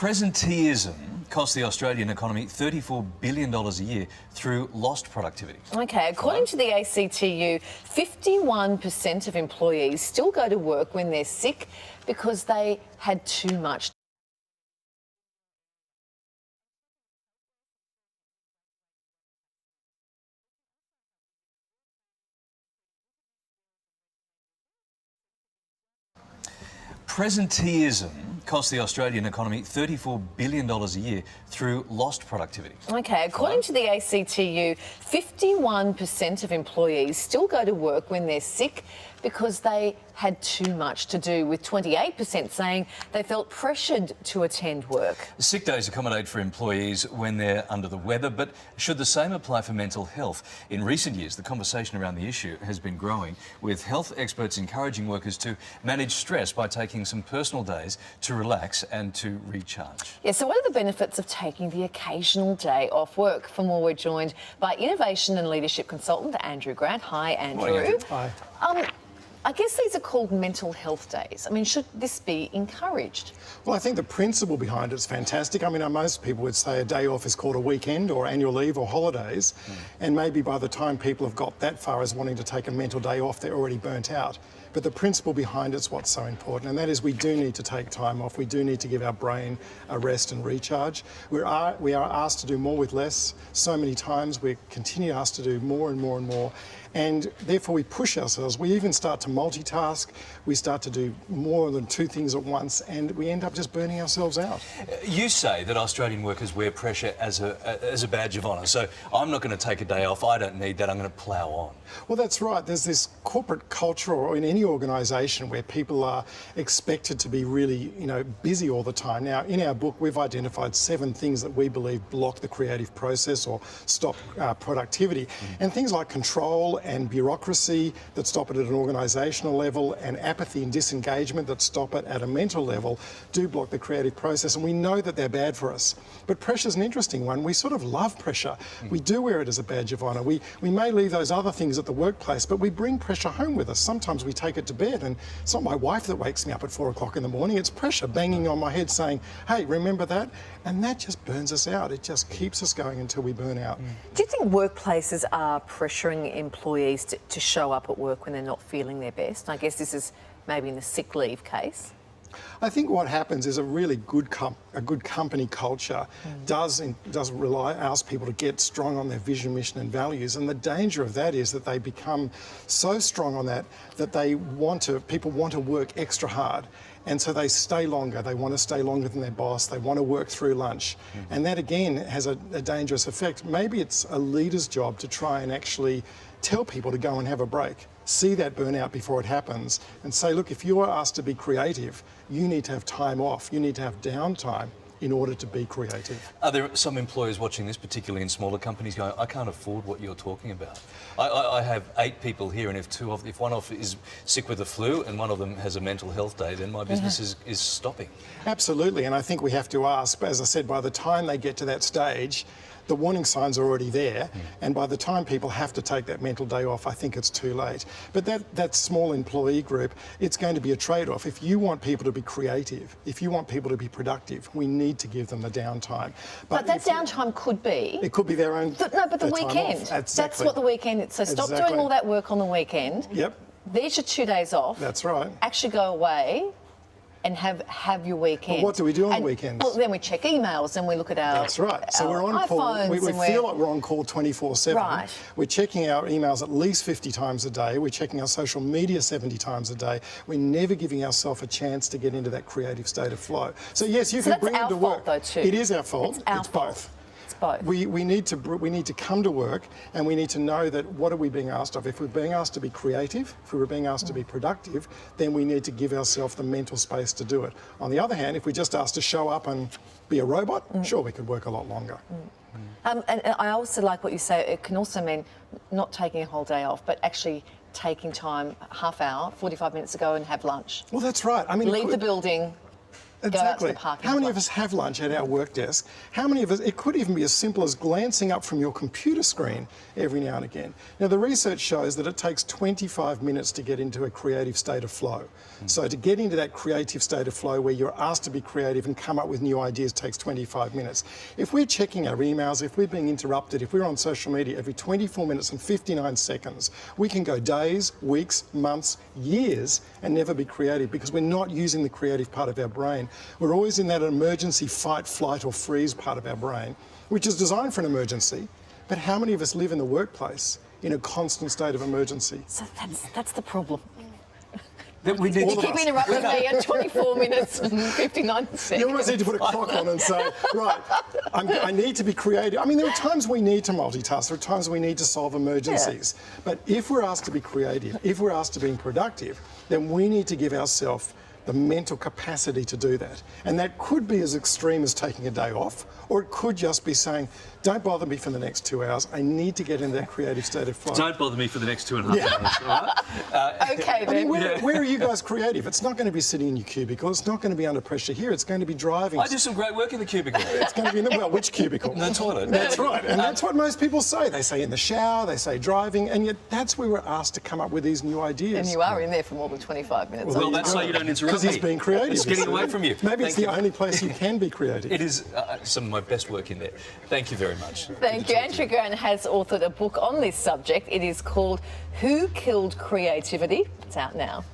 Presenteeism costs the Australian economy $34 billion a year through lost productivity. OK, according to the ACTU, 51% of employees still go to work when they're sick because they had too much. Presenteeism costs the Australian economy $34 billion a year through lost productivity. OK, according to the ACTU, 51% of employees still go to work when they're sick because they had too much to do, with 28% saying they felt pressured to attend work. Sick days accommodate for employees when they're under the weather, but should the same apply for mental health? In recent years, the conversation around the issue has been growing, with health experts encouraging workers to manage stress by taking some personal days to relax and to recharge. Yeah, so what are the benefits of taking the occasional day off work? For more, we're joined by innovation and leadership consultant Andrew Grant. Hi, Andrew. Morning, Andrew. Hi. I guess these are called mental health days. I mean, should this be encouraged? Well, I think the principle behind it is fantastic. I mean, most people would say a day off is called a weekend or annual leave or holidays. And maybe by the time people have got that far as wanting to take a mental day off, they're already burnt out. But the principle behind it's what's so important, and that is we do need to take time off. We do need to give our brain a rest and recharge. We are asked to do more with less so many times. We're continually asked to do more and more and more. And therefore we push ourselves. We even start to multitask. We start to do more than two things at once, and we end up just burning ourselves out. You say that Australian workers wear pressure as a badge of honour. So I'm not going to take a day off. I don't need that. I'm going to plough on. Well, that's right. There's this corporate culture, or in any organisation, where people are expected to be really, busy all the time. Now, in our book, we've identified 7 things that we believe block the creative process or stop productivity. And things like control and bureaucracy that stop it at an organisational level, and apathy and disengagement that stop it at a mental level, do block the creative process. And we know that they're bad for us. But pressure's an interesting one. We sort of love pressure. We do wear it as a badge of honour. We may leave those other things at the workplace, but we bring pressure home with us. Sometimes we take it to bed, and it's not my wife that wakes me up at 4 o'clock in the morning. It's pressure banging on my head saying, hey, remember that? And that just burns us out. It just keeps us going until we burn out. Do you think workplaces are pressuring employees to show up at work when they're not feeling their best? I guess this is maybe in the sick leave case. I think what happens is a really good company culture does ask people to get strong on their vision, mission and values. And the danger of that is that they become so strong on that people want to work extra hard. And so they stay longer. They want to stay longer than their boss. They want to work through lunch. And that, again, has a dangerous effect. Maybe it's a leader's job to try and actually tell people to go and have a break, see that burnout before it happens, and say, look, if you are asked to be creative, you need to have time off. You need to have downtime in order to be creative. Are there some employers watching this, particularly in smaller companies, going, I can't afford what you're talking about? I have 8 people here, and if one of is sick with the flu and one of them has a mental health day, then my business is stopping. Absolutely, and I think we have to ask, as I said, by the time they get to that stage, the warning signs are already there, and by the time people have to take that mental day off, I think it's too late. But that small employee group, it's going to be a trade-off. If you want people to be creative, if you want people to be productive, we need to give them the downtime. But that downtime could be... It could be their own... But the weekend. Exactly. That's what the weekend is. So stop doing all that work on the weekend. Yep. There's your 2 days off. That's right. Actually go away and have your weekend. Well, what do we do on the weekends? Well, then we check emails and we look at our That's right. So we're on iPhones call. We feel like we're on call 24/7. Right. We're checking our emails at least 50 times a day. We're checking our social media 70 times a day. We're never giving ourselves a chance to get into that creative state of flow. So yes, you can bring them to work. That's our fault, though, too. It is our fault. It's both. We need to come to work, and we need to know that what are we being asked of. If we're being asked to be creative, if we're being asked to be productive, then we need to give ourselves the mental space to do it. On the other hand, if we're just asked to show up and be a robot, sure, we could work a lot longer. And I also like what you say. It can also mean not taking a whole day off, but actually taking time, half hour, 45 minutes to go and have lunch. Well, that's right. I mean, leave the building, Exactly. the park and How have many of lunch. us have lunch at our work desk? How many of us, it could even be as simple as glancing up from your computer screen every now and again. Now, the research shows that it takes 25 minutes to get into a creative state of flow. So to get into that creative state of flow where you're asked to be creative and come up with new ideas takes 25 minutes. If we're checking our emails, if we're being interrupted, if we're on social media every 24 minutes and 59 seconds, we can go days, weeks, months, years and never be creative because we're not using the creative part of our brain. We're always in that emergency fight, flight or freeze part of our brain, which is designed for an emergency. But how many of us live in the workplace in a constant state of emergency? So that's the problem. That we need You keep interrupting me at 24 minutes and 59 seconds. You almost need to put a clock on and say, right, I need to be creative. I mean, there are times we need to multitask. There are times we need to solve emergencies. Yeah. But if we're asked to be creative, if we're asked to be productive, then we need to give ourselves the mental capacity to do that. And that could be as extreme as taking a day off, or it could just be saying, don't bother me for the next 2 hours. I need to get in that creative state of flow. Don't bother me for the next 2.5 hours, all right? Okay, I mean, then. where are you guys creative? It's not going to be sitting in your cubicle. It's not going to be under pressure here. It's going to be driving. I do some great work in the cubicle. It's going to be in the, well, which cubicle? The toilet. That's right. And that's what most people say. They say in the shower, they say driving, and yet that's where we're asked to come up with these new ideas. And you are in there for more than 25 minutes. Well, that's so you don't interrupt me. Because he's being creative. It's getting away from you. Maybe it's the only place you can be creative. It is some of my best work in there. Thank you very much. Thank you. Andrew Grant has authored a book on this subject. It is called Who Killed Creativity? It's out now.